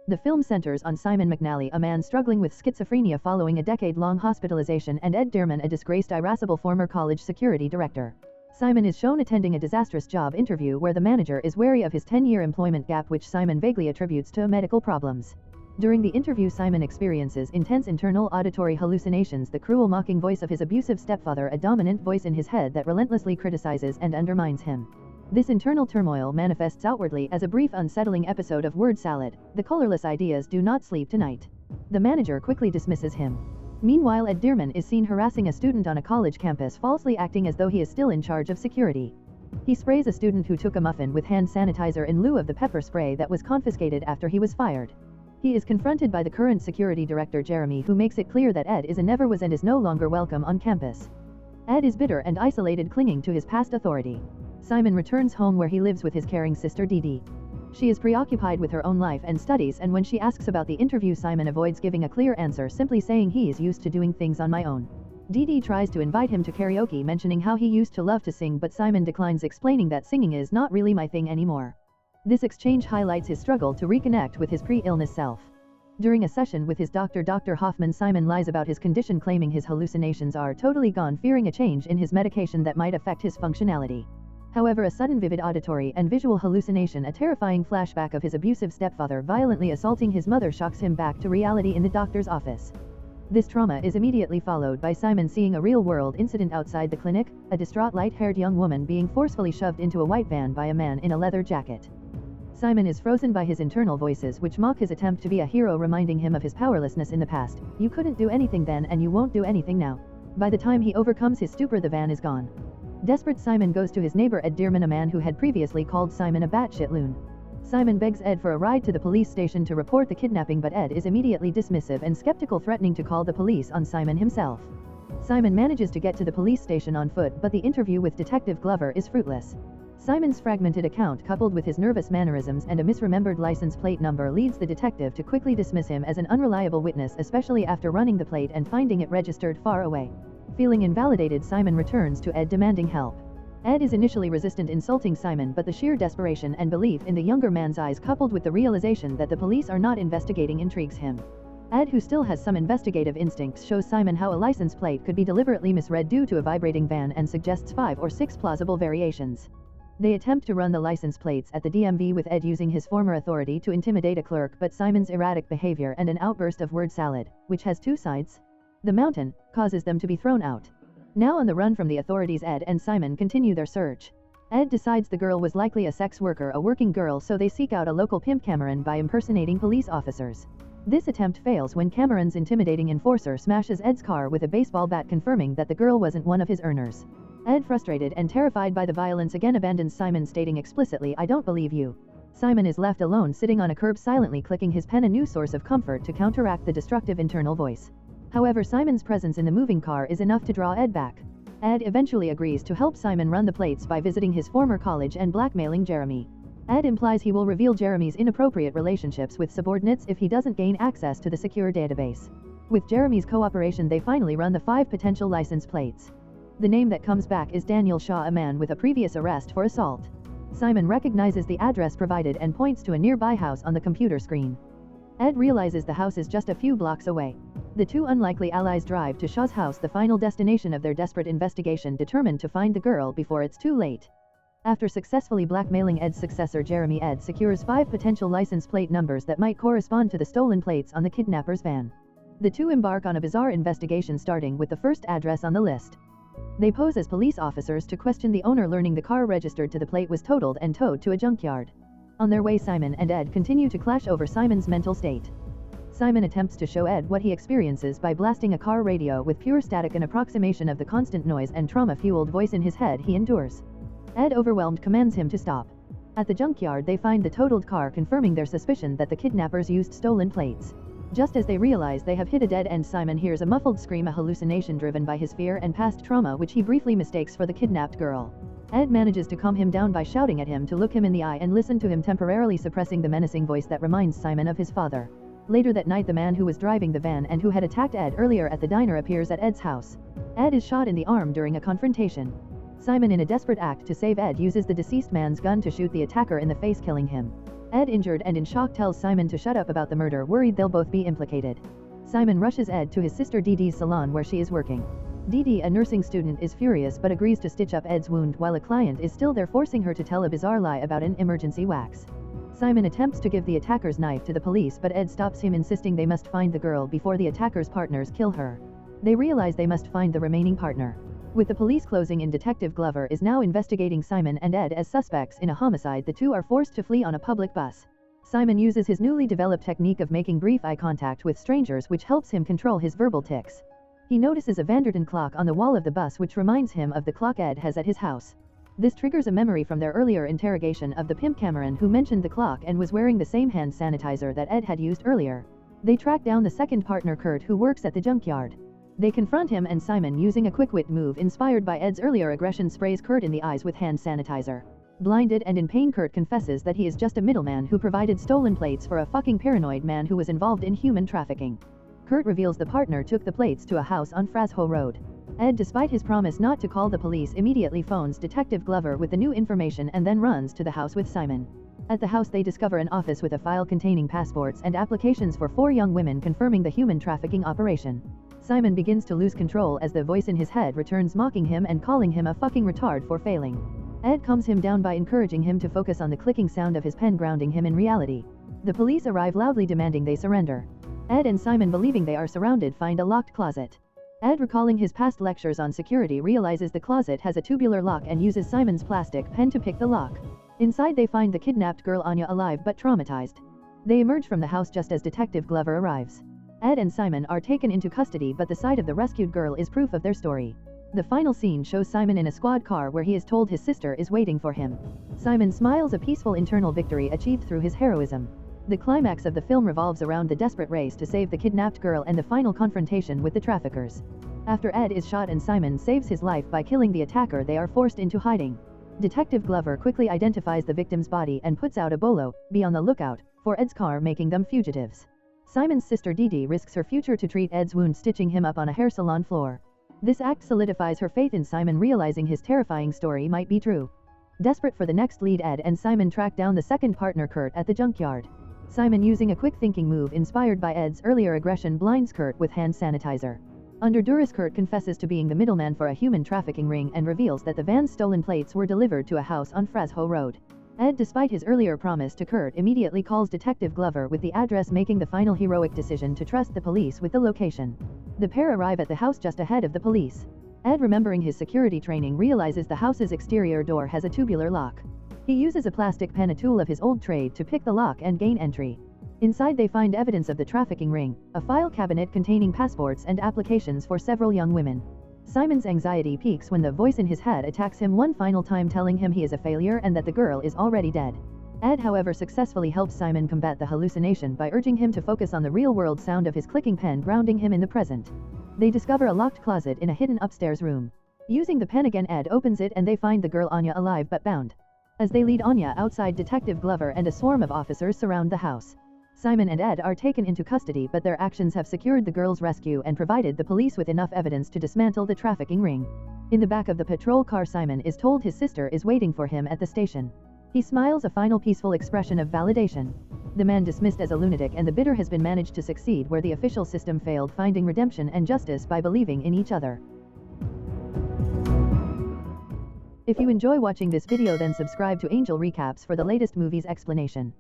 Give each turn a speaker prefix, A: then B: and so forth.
A: The film centers on Simon McNally, a man struggling with schizophrenia following a decade-long hospitalization, and Ed Dearman, a disgraced, irascible former college security director. Simon is shown attending a disastrous job interview where the manager is wary of his 10-year employment gap, which Simon vaguely attributes to medical problems. During the interview, Simon experiences intense internal auditory hallucinations, the cruel, mocking voice of his abusive stepfather, a dominant voice in his head that relentlessly criticizes and undermines him. This internal turmoil manifests outwardly as a brief, unsettling episode of word salad. The colorless ideas do not sleep tonight. The manager quickly dismisses him. Meanwhile, Ed Dearman is seen harassing a student on a college campus, falsely acting as though he is still in charge of security. He sprays a student who took a muffin with hand sanitizer in lieu of the pepper spray that was confiscated after he was fired. He is confronted by the current security director, Jeremy, who makes it clear that Ed is and never was and is no longer welcome on campus. Ed is bitter and isolated, clinging to his past authority. Simon returns home where he lives with his caring sister Dee Dee. She is preoccupied with her own life and studies, and when she asks about the interview, Simon avoids giving a clear answer, simply saying he is used to doing things on my own. Dee Dee tries to invite him to karaoke, mentioning how he used to love to sing, but Simon declines, explaining that singing is not really my thing anymore. This exchange highlights his struggle to reconnect with his pre-illness self. During a session with his doctor, Dr. Hoffman, Simon lies about his condition, claiming his hallucinations are totally gone, fearing a change in his medication that might affect his functionality. However, a sudden vivid auditory and visual hallucination, a terrifying flashback of his abusive stepfather violently assaulting his mother, shocks him back to reality in the doctor's office. This trauma is immediately followed by Simon seeing a real-world incident outside the clinic, a distraught light-haired young woman being forcefully shoved into a white van by a man in a leather jacket. Simon is frozen by his internal voices, which mock his attempt to be a hero, reminding him of his powerlessness in the past. You couldn't do anything then, and you won't do anything now. By the time he overcomes his stupor, the van is gone. Desperate, Simon goes to his neighbor Ed Dearman, a man who had previously called Simon a batshit loon. Simon begs Ed for a ride to the police station to report the kidnapping, but Ed is immediately dismissive and skeptical, threatening to call the police on Simon himself. Simon manages to get to the police station on foot, but the interview with Detective Glover is fruitless. Simon's fragmented account, coupled with his nervous mannerisms and a misremembered license plate number, leads the detective to quickly dismiss him as an unreliable witness, especially after running the plate and finding it registered far away. Feeling invalidated, Simon returns to Ed, demanding help. Ed is initially resistant, insulting Simon, but the sheer desperation and belief in the younger man's eyes, coupled with the realization that the police are not investigating, intrigues him. Ed, who still has some investigative instincts, shows Simon how a license plate could be deliberately misread due to a vibrating van and suggests 5 or 6 plausible variations. They attempt to run the license plates at the DMV, with Ed using his former authority to intimidate a clerk, but Simon's erratic behavior and an outburst of word salad, which has 2 sides, the mountain, causes them to be thrown out. Now on the run from the authorities, Ed and Simon continue their search. Ed decides the girl was likely a sex worker, a working girl, so they seek out a local pimp, Cameron, by impersonating police officers. This attempt fails when Cameron's intimidating enforcer smashes Ed's car with a baseball bat, confirming that the girl wasn't one of his earners. Ed, frustrated and terrified by the violence, again abandons Simon, stating explicitly, "I don't believe you." Simon is left alone, sitting on a curb, silently clicking his pen, a new source of comfort to counteract the destructive internal voice. However, Simon's presence in the moving car is enough to draw Ed back. Ed eventually agrees to help Simon run the plates by visiting his former college and blackmailing Jeremy. Ed implies he will reveal Jeremy's inappropriate relationships with subordinates if he doesn't gain access to the secure database. With Jeremy's cooperation, they finally run the 5 potential license plates. The name that comes back is Daniel Shaw, a man with a previous arrest for assault. Simon recognizes the address provided and points to a nearby house on the computer screen. Ed realizes the house is just a few blocks away. The 2 unlikely allies drive to Shaw's house, the final destination of their desperate investigation, determined to find the girl before it's too late. After successfully blackmailing Ed's successor Jeremy, Ed secures 5 potential license plate numbers that might correspond to the stolen plates on the kidnapper's van. The 2 embark on a bizarre investigation, starting with the first address on the list. They pose as police officers to question the owner, learning the car registered to the plate was totaled and towed to a junkyard. On their way, Simon and Ed continue to clash over Simon's mental state. Simon attempts to show Ed what he experiences by blasting a car radio with pure static, an approximation of the constant noise and trauma-fueled voice in his head he endures. Ed, overwhelmed, commands him to stop. At the junkyard, they find the totaled car, confirming their suspicion that the kidnappers used stolen plates. Just as they realize they have hit a dead end, Simon hears a muffled scream, a hallucination driven by his fear and past trauma, which he briefly mistakes for the kidnapped girl. Ed manages to calm him down by shouting at him to look him in the eye and listen to him, temporarily suppressing the menacing voice that reminds Simon of his father. Later that night, the man who was driving the van and who had attacked Ed earlier at the diner appears at Ed's house. Ed is shot in the arm during a confrontation. Simon, in a desperate act to save Ed, uses the deceased man's gun to shoot the attacker in the face, killing him. Ed, injured and in shock, tells Simon to shut up about the murder, worried they'll both be implicated. Simon rushes Ed to his sister Dee Dee's salon where she is working. Dee Dee, a nursing student, is furious but agrees to stitch up Ed's wound while a client is still there, forcing her to tell a bizarre lie about an emergency wax. Simon attempts to give the attacker's knife to the police, but Ed stops him, insisting they must find the girl before the attacker's partners kill her. They realize they must find the remaining partner. With the police closing in, Detective Glover is now investigating Simon and Ed as suspects in a homicide. The two are forced to flee on a public bus. Simon uses his newly developed technique of making brief eye contact with strangers, which helps him control his verbal tics. He notices a Vanderton clock on the wall of the bus, which reminds him of the clock Ed has at his house. This triggers a memory from their earlier interrogation of the pimp Cameron, who mentioned the clock and was wearing the same hand sanitizer that Ed had used earlier. They track down the second partner, Kurt, who works at the junkyard. They confront him, and Simon, using a quick wit move inspired by Ed's earlier aggression, sprays Kurt in the eyes with hand sanitizer. Blinded and in pain, Kurt confesses that he is just a middleman who provided stolen plates for a fucking paranoid man who was involved in human trafficking. Kurt reveals the partner took the plates to a house on Frasho Road. Ed, despite his promise not to call the police, immediately phones Detective Glover with the new information and then runs to the house with Simon. At the house they discover an office with a file containing passports and applications for 4 young women, confirming the human trafficking operation. Simon begins to lose control as the voice in his head returns, mocking him and calling him a fucking retard for failing. Ed calms him down by encouraging him to focus on the clicking sound of his pen, grounding him in reality. The police arrive, loudly demanding they surrender. Ed and Simon, believing they are surrounded, find a locked closet. Ed, recalling his past lectures on security, realizes the closet has a tubular lock and uses Simon's plastic pen to pick the lock. Inside they find the kidnapped girl Anya alive but traumatized. They emerge from the house just as Detective Glover arrives. Ed and Simon are taken into custody, but the sight of the rescued girl is proof of their story. The final scene shows Simon in a squad car where he is told his sister is waiting for him. Simon smiles, a peaceful internal victory achieved through his heroism. The climax of the film revolves around the desperate race to save the kidnapped girl and the final confrontation with the traffickers. After Ed is shot and Simon saves his life by killing the attacker, they are forced into hiding. Detective Glover quickly identifies the victim's body and puts out a bolo, "Be on the lookout," for Ed's car, making them fugitives. Simon's sister Dee Dee risks her future to treat Ed's wound, stitching him up on a hair salon floor. This act solidifies her faith in Simon, realizing his terrifying story might be true. Desperate for the next lead, Ed and Simon track down the second partner, Kurt, at the junkyard. Simon, using a quick thinking move inspired by Ed's earlier aggression, blinds Kurt with hand sanitizer. Under duress, Kurt confesses to being the middleman for a human trafficking ring and reveals that the van's stolen plates were delivered to a house on Frasho Road. Ed, despite his earlier promise to Kurt, immediately calls Detective Glover with the address, making the final heroic decision to trust the police with the location. The pair arrive at the house just ahead of the police. Ed, remembering his security training, realizes the house's exterior door has a tubular lock. He uses a plastic pen, a tool of his old trade, to pick the lock and gain entry. Inside they find evidence of the trafficking ring, a file cabinet containing passports and applications for several young women. Simon's anxiety peaks when the voice in his head attacks him one final time, telling him he is a failure and that the girl is already dead. Ed, however, successfully helps Simon combat the hallucination by urging him to focus on the real-world sound of his clicking pen, grounding him in the present. They discover a locked closet in a hidden upstairs room. Using the pen again, Ed opens it and they find the girl Anya alive but bound. As they lead Anya outside, Detective Glover and a swarm of officers surround the house. Simon and Ed are taken into custody, but their actions have secured the girl's rescue and provided the police with enough evidence to dismantle the trafficking ring. In the back of the patrol car, Simon is told his sister is waiting for him at the station. He smiles, a final peaceful expression of validation. The man dismissed as a lunatic and the bitter has been managed to succeed where the official system failed, finding redemption and justice by believing in each other. If you enjoy watching this video, then subscribe to Angel Recaps for the latest movies explanation.